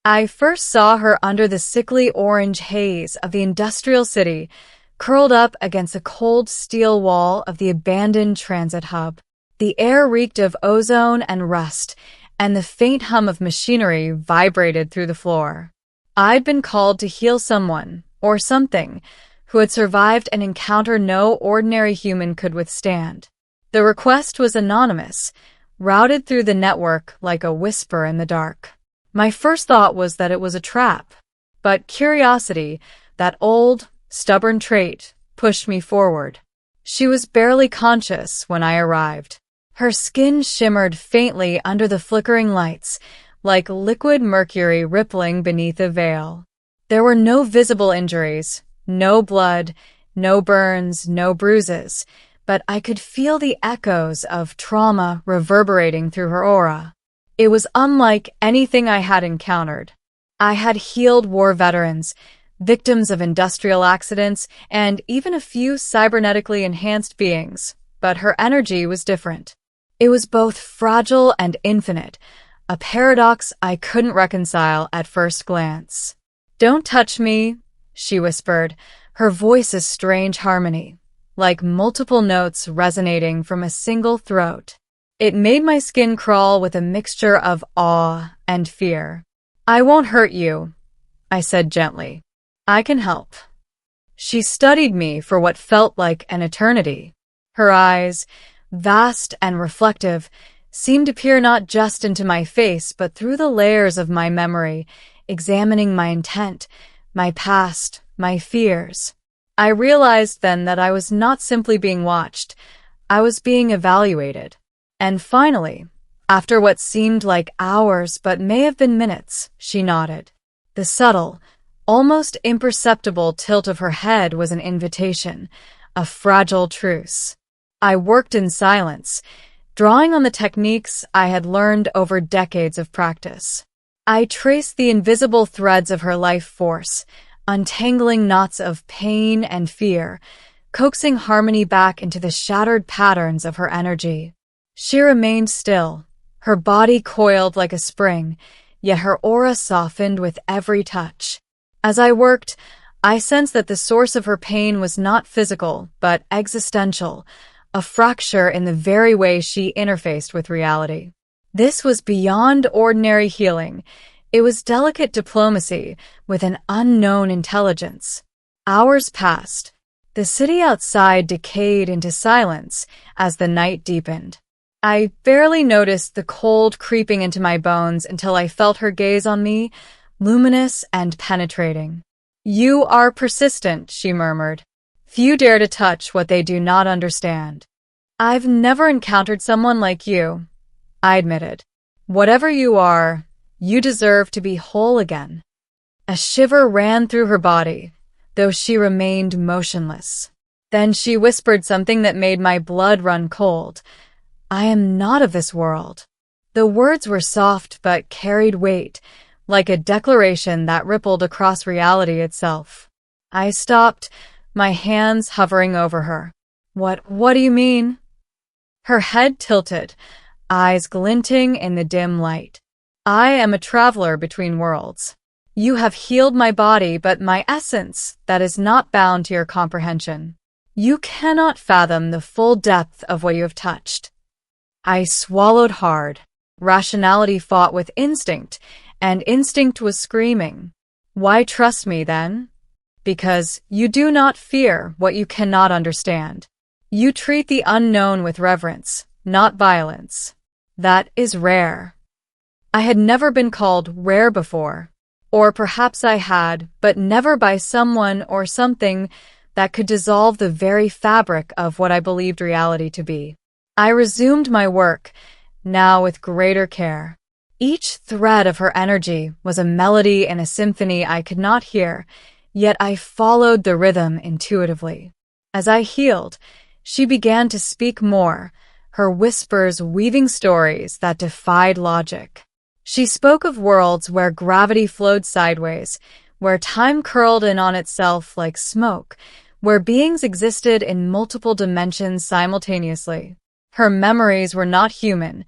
I first saw her under the sickly orange haze of the industrial city, curled up against the cold steel wall of the abandoned transit hub. The air reeked of ozone and rust, and the faint hum of machinery vibrated through the floor. I'd been called to heal someone, or something, who had survived an encounter no ordinary human could withstand. The request was anonymous, routed through the network like a whisper in the dark. My first thought was that it was a trap, but curiosity, that old, stubborn trait, pushed me forward. She was barely conscious when I arrived. Her skin shimmered faintly under the flickering lights, like liquid mercury rippling beneath a veil. There were no visible injuries, no blood, no burns, no bruises, but I could feel the echoes of trauma reverberating through her aura. It was unlike anything I had encountered. I had healed war veterans, victims of industrial accidents, and even a few cybernetically enhanced beings, but her energy was different. It was both fragile and infinite, a paradox I couldn't reconcile at first glance. "Don't touch me," she whispered, her voice a strange harmony, like multiple notes resonating from a single throat. It made my skin crawl with a mixture of awe and fear. "I won't hurt you," I said gently. "I can help." She studied me for what felt like an eternity. Her eyes, vast and reflective, seemed to peer not just into my face but through the layers of my memory, examining my intent, my past, my fears. I realized then that I was not simply being watched, I was being evaluated. And finally, after what seemed like hours but may have been minutes, she nodded. The subtle, almost imperceptible tilt of her head was an invitation, a fragile truce. I worked in silence, drawing on the techniques I had learned over decades of practice. I traced the invisible threads of her life force, untangling knots of pain and fear, coaxing harmony back into the shattered patterns of her energy. She remained still, her body coiled like a spring, yet her aura softened with every touch. As I worked, I sensed that the source of her pain was not physical, but existential, a fracture in the very way she interfaced with reality. This was beyond ordinary healing. It was delicate diplomacy with an unknown intelligence. Hours passed. The city outside decayed into silence as the night deepened. I barely noticed the cold creeping into my bones until I felt her gaze on me, luminous and penetrating. "You are persistent," she murmured. "Few dare to touch what they do not understand." "I've never encountered someone like you," I admitted. "Whatever you are, you deserve to be whole again." A shiver ran through her body, though she remained motionless. Then she whispered something that made my blood run cold. "I am not of this world." The words were soft but carried weight, like a declaration that rippled across reality itself. I stopped, my hands hovering over her. What do you mean?" Her head tilted, eyes glinting in the dim light. "I am a traveler between worlds. You have healed my body, but my essence, that is not bound to your comprehension. You cannot fathom the full depth of what you have touched." I swallowed hard. Rationality fought with instinct, and instinct was screaming. "Why trust me, then?" "Because you do not fear what you cannot understand. You treat the unknown with reverence, not violence. That is rare." I had never been called rare before. Or perhaps I had, but never by someone or something that could dissolve the very fabric of what I believed reality to be. I resumed my work, now with greater care. Each thread of her energy was a melody in a symphony I could not hear, yet I followed the rhythm intuitively. As I healed, she began to speak more, her whispers weaving stories that defied logic. She spoke of worlds where gravity flowed sideways, where time curled in on itself like smoke, where beings existed in multiple dimensions simultaneously. Her memories were not human,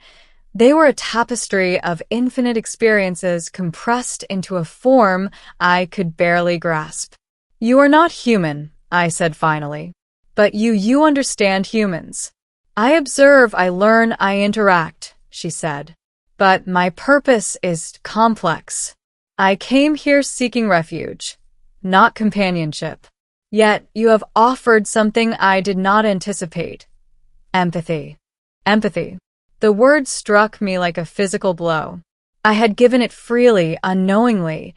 They were a tapestry of infinite experiences compressed into a form I could barely grasp. "You are not human," I said finally. "But you understand humans." "I observe, I learn, I interact," she said. "But my purpose is complex. I came here seeking refuge, not companionship. Yet you have offered something I did not anticipate. Empathy." Empathy. The word struck me like a physical blow. I had given it freely, unknowingly,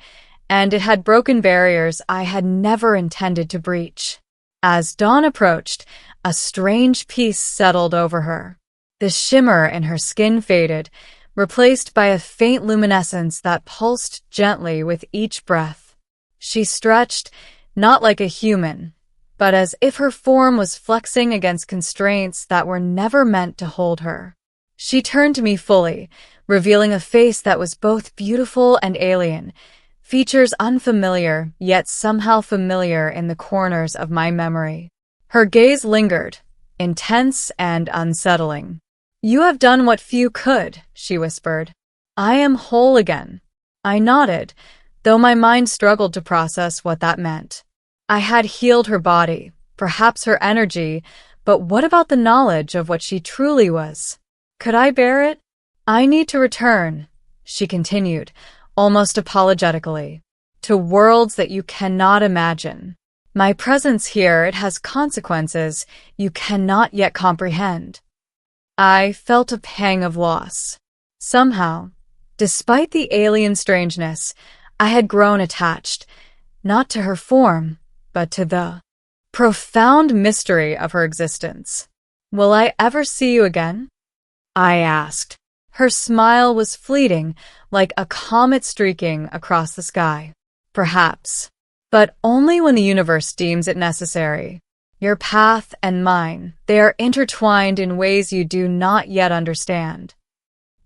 and it had broken barriers I had never intended to breach. As dawn approached, a strange peace settled over her. The shimmer in her skin faded, replaced by a faint luminescence that pulsed gently with each breath. She stretched, not like a human, but as if her form was flexing against constraints that were never meant to hold her. She turned to me fully, revealing a face that was both beautiful and alien, features unfamiliar yet somehow familiar in the corners of my memory. Her gaze lingered, intense and unsettling. "You have done what few could," she whispered. "I am whole again." I nodded, though my mind struggled to process what that meant. I had healed her body, perhaps her energy, but what about the knowledge of what she truly was? Could I bear it? "I need to return," she continued, almost apologetically, "to worlds that you cannot imagine. My presence here, it has consequences you cannot yet comprehend." I felt a pang of loss. Somehow, despite the alien strangeness, I had grown attached, not to her form, but to the profound mystery of her existence. "Will I ever see you again?" I asked. Her smile was fleeting, like a comet streaking across the sky. "Perhaps. But only when the universe deems it necessary. Your path and mine, they are intertwined in ways you do not yet understand."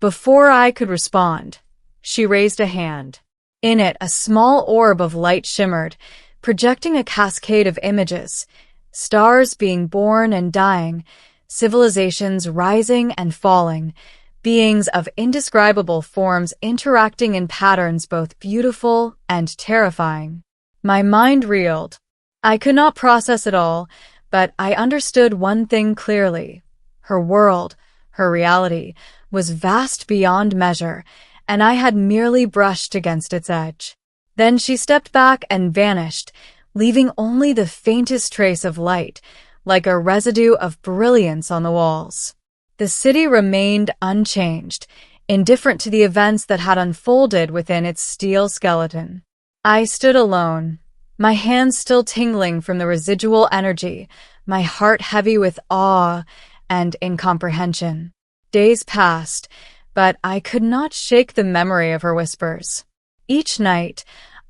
Before I could respond, she raised a hand. In it, a small orb of light shimmered, projecting a cascade of images, stars being born and dying, civilizations rising and falling, beings of indescribable forms interacting in patterns both beautiful and terrifying. My mind reeled. I could not process it all, but I understood one thing clearly. Her world, her reality, was vast beyond measure, and I had merely brushed against its edge. Then she stepped back and vanished, leaving only the faintest trace of light, like a residue of brilliance on the walls. The city remained unchanged, indifferent to the events that had unfolded within its steel skeleton. I stood alone, my hands still tingling from the residual energy, my heart heavy with awe and incomprehension. Days passed, but I could not shake the memory of her whispers. Each night,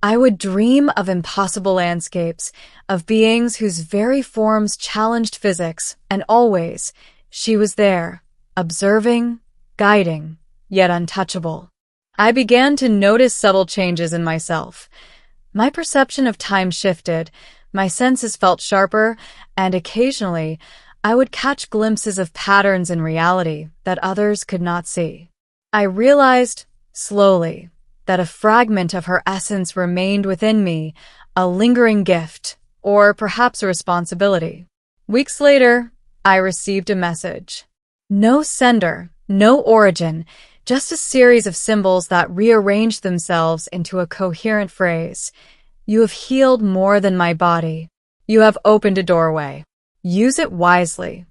I would dream of impossible landscapes, of beings whose very forms challenged physics, and always, she was there, observing, guiding, yet untouchable. I began to notice subtle changes in myself. My perception of time shifted, my senses felt sharper, and occasionally, I would catch glimpses of patterns in reality that others could not see. I realized, slowly, that a fragment of her essence remained within me, a lingering gift, or perhaps a responsibility. Weeks later, I received a message. No sender, no origin, just a series of symbols that rearranged themselves into a coherent phrase. "You have healed more than my body. You have opened a doorway. Use it wisely."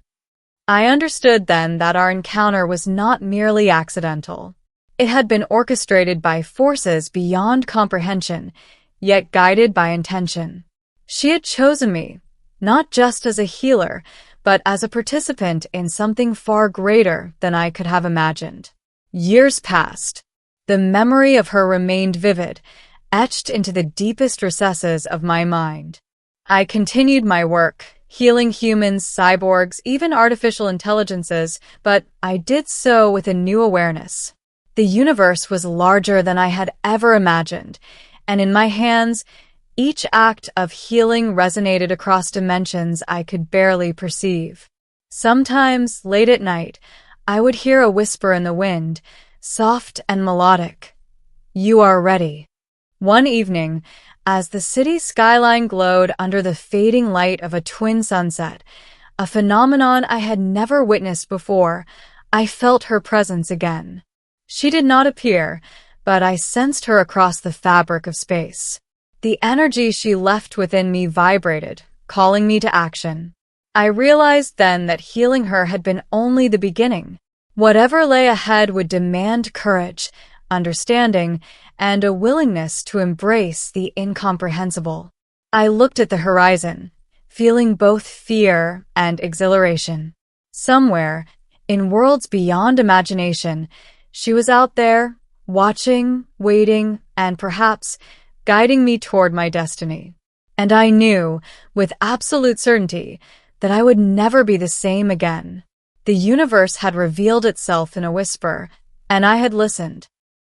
I understood then that our encounter was not merely accidental. It had been orchestrated by forces beyond comprehension, yet guided by intention. She had chosen me, not just as a healer, but as a participant in something far greater than I could have imagined. Years passed. The memory of her remained vivid, etched into the deepest recesses of my mind. I continued my work, healing humans, cyborgs, even artificial intelligences, but I did so with a new awareness. The universe was larger than I had ever imagined, and in my hands, each act of healing resonated across dimensions I could barely perceive. Sometimes, late at night, I would hear a whisper in the wind, soft and melodic. "You are ready." One evening, as the city skyline glowed under the fading light of a twin sunset, a phenomenon I had never witnessed before, I felt her presence again. She did not appear, but I sensed her across the fabric of space. The energy she left within me vibrated, calling me to action. I realized then that healing her had been only the beginning. Whatever lay ahead would demand courage, understanding, and a willingness to embrace the incomprehensible. I looked at the horizon, feeling both fear and exhilaration. Somewhere, in worlds beyond imagination, she was out there, watching, waiting, and perhaps guiding me toward my destiny. And I knew, with absolute certainty, that I would never be the same again. The universe had revealed itself in a whisper, and I had listened.